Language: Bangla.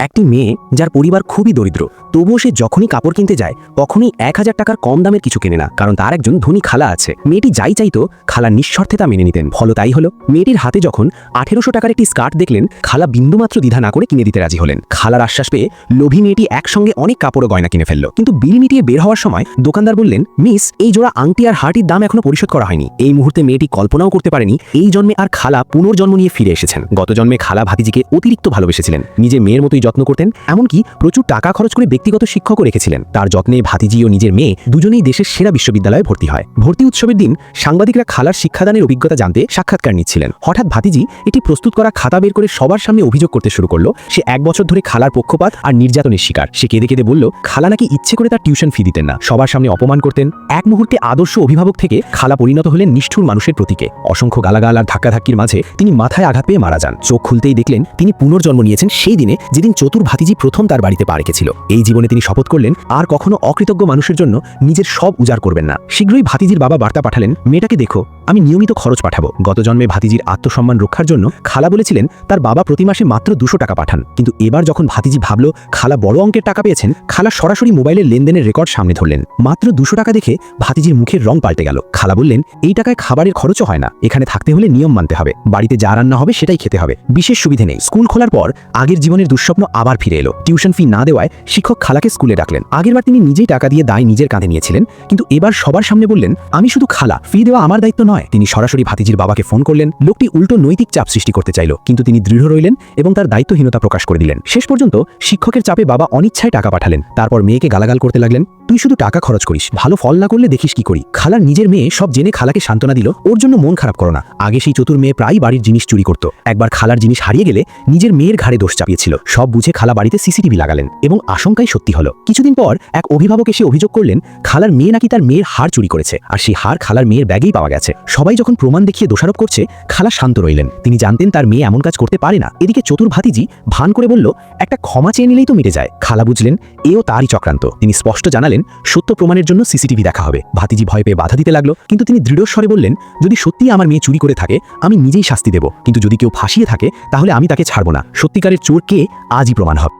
একটি মেয়ে যার পরিবার খুবই দরিদ্র, তবুও সে যখনই কাপড় কিনতে যায় তখনই 1000 টাকার কম দামের কিছু কেনে না, কারণ তার একজন ধনী খালা আছে। মেয়েটি যাই চাইতো খালা নিঃস্বার্থে তা মেনে নিতেন। ফল তাই হলো, মেয়েটির হাতে যখন 1800 টাকার একটি স্কার্ট দেখলেন, খালা বিন্দুমাত্র দ্বিধা না করে কিনে দিতে রাজি হলেন। খালার আশ্বাস পেয়ে লোভী মেয়েটি একসঙ্গে অনেক কাপড় ও গয়না কিনে ফেলল। কিন্তু বিল মিটিয়ে বের হওয়ার সময় দোকানদার বললেন, মিস, এই জোড়া আংটি আর হারটির দাম এখনো পরিশোধ করা হয়নি। এই মুহূর্তে মেয়েটি কল্পনাও করতে পারেনি এই জন্মে আর খালা পুনর্জন্ম নিয়ে ফিরে এসেছেন। গত জন্মে খালা ভাতিজিকে অতিরিক্ত ভালোবেসেছিলেন, নিজে মেয়ের মতোই যত্ন করতেন, এমনকি প্রচুর টাকা খরচ করে ব্যক্তিগত শিক্ষকও রেখেছিলেন। তার যত্নে ভাতিজি ও নিজের মেয়ে দুজনেই দেশের সেরা বিশ্ববিদ্যালয়ে ভর্তি হয়। ভর্তি উৎসবের দিন সাংবাদিকরা খালার শিক্ষাদানের অভিজ্ঞতা জানতে সাক্ষাৎকার নিচ্ছিলেন। হঠাৎ ভাতিজি এটি প্রস্তুত করা খাতা বের করে সবার সামনে অভিযোগ করতে শুরু করলো সে 1 বছর ধরে খালার পক্ষপাত আর নির্যাতনের শিকার। সে কেঁদে কেঁদে বলল, খালা নাকি ইচ্ছে করে তার টিউশন ফি দিতেন না, সবার সামনে অপমান করতেন। এক মুহূর্তে আদর্শ অভিভাবক থেকে খালা পরিণত হলেন নিষ্ঠুর মানুষের প্রতীকে। অসংখ্য গালাগাল আর ধাক্কাধাক্কির মাঝে তিনি মাথায় আঘাত পেয়ে মারা যান। চোখ খুলতেই দেখলেন তিনি পুনর্জন্ম নিয়েছেন সেই দিনে যেদিন চতুর ভাতিজি প্রথম তার বাড়িতে পা রেখেছিল। এই জীবনে তিনি শপথ করলেন আর কখনো অকৃতজ্ঞ মানুষের জন্য নিজের সব উজাড় করবেন না। শীঘ্রই ভাতিজির বাবা বার্তা পাঠালেন, মেয়েটাকে দেখো, আমি নিয়মিত খরচ পাঠাবো। গত জন্মে ভাতিজির আত্মসম্মান রক্ষার জন্য খালা বলেছিলেন তার বাবা প্রতি মাসে মাত্র 200 টাকা পাঠান। কিন্তু এবার যখন ভাতিজি ভাবল খালা বড় অঙ্কের টাকা পেয়েছেন, খালা সরাসরি মোবাইলের লেনদেনের রেকর্ড সামনে ধরলেন। মাত্র 200 টাকা দেখে ভাতিজির মুখের রং পাল্টে গেল। খালা বললেন, এই টাকায় খাবারের খরচও হয় না, এখানে থাকতে হলে নিয়ম মানতে হবে, বাড়িতে যা রান্না হবে সেটাই খেতে হবে, বিশেষ সুবিধে নেই। স্কুল খোলার পর আগের জীবনের দুঃস্বপ্ন আবার ফিরে এলো। টিউশন ফি না দেওয়ায় শিক্ষক খালাকে স্কুলে ডাকলেন। আগেরবার তিনি নিজেই টাকা দিয়ে দায় নিজের কাঁধে নিয়েছিলেন, কিন্তু এবার সবার সামনে বললেন, আমি শুধু খালা, ফি দেওয়া আমার দায়িত্ব নয়। তিনি সরাসরি ভাতিজির বাবাকে ফোন করলেন। লোকটি উল্টো নৈতিক চাপ সৃষ্টি করতে চাইল, কিন্তু তিনি দৃঢ় রইলেন এবং তার দায়িত্বহীনতা প্রকাশ করে দিলেন। শেষ পর্যন্ত শিক্ষকের চাপে বাবা অনিচ্ছায় টাকা পাঠালেন। তারপর মেয়েকে গালাগাল করতে লাগলেন, তুই শুধু টাকা খরচ করিস, ভালো ফল না করলে দেখিস কি করি। খালার নিজের মেয়ে সব জেনে খালাকে সান্ত্বনা দিল, ওর জন্য মন খারাপ করো না। আগে সেই চতুর মেয়ে প্রায় বাড়ির জিনিস চুরি করত। একবার খালার জিনিস হারিয়ে গেলে নিজের মেয়ের ঘাড়ে দোষ চাপিয়েছিল। সব বুঝে খালা বাড়িতে সিসিটিভি লাগালেন এবং আশঙ্কাই সত্যি হলো। কিছুদিন পর এক অভিভাবক এসে অভিযোগ করলেন খালার মেয়ে নাকি তার মেয়ের হার চুরি করেছে, আর সেই হার খালার মেয়ের ব্যাগেই পাওয়া গেছে। সবাই যখন প্রমাণ দেখিয়ে দোষারোপ করছে, খালা শান্ত রইলেন। তিনি জানতেন তার মেয়ে এমন কাজ করতে পারে না। এদিকে চতুর ভাতিজি ভান করে বলল, একটা ক্ষমা চেয়ে নিলেই তো মিটে যায়। খালা বুঝলেন এও তারই চক্রান্ত। তিনি স্পষ্ট জানালেন সত্য প্রমাণের জন্য সিসিটিভি দেখা হবে। ভাতিজি ভয় পেয়ে বাধা দিতে লাগলো, কিন্তু তিনি দৃঢ় স্বরে বললেন, যদি সত্যি আমার মেয়ে চুরি করে থাকে আমি নিজেই শাস্তি দেব, কিন্তু যদি কেউ ফাঁসিয়ে থাকে তাহলে আমি তাকে ছাড়ব না। সত্যিকারের চোর কে আজই প্রমাণ হবে।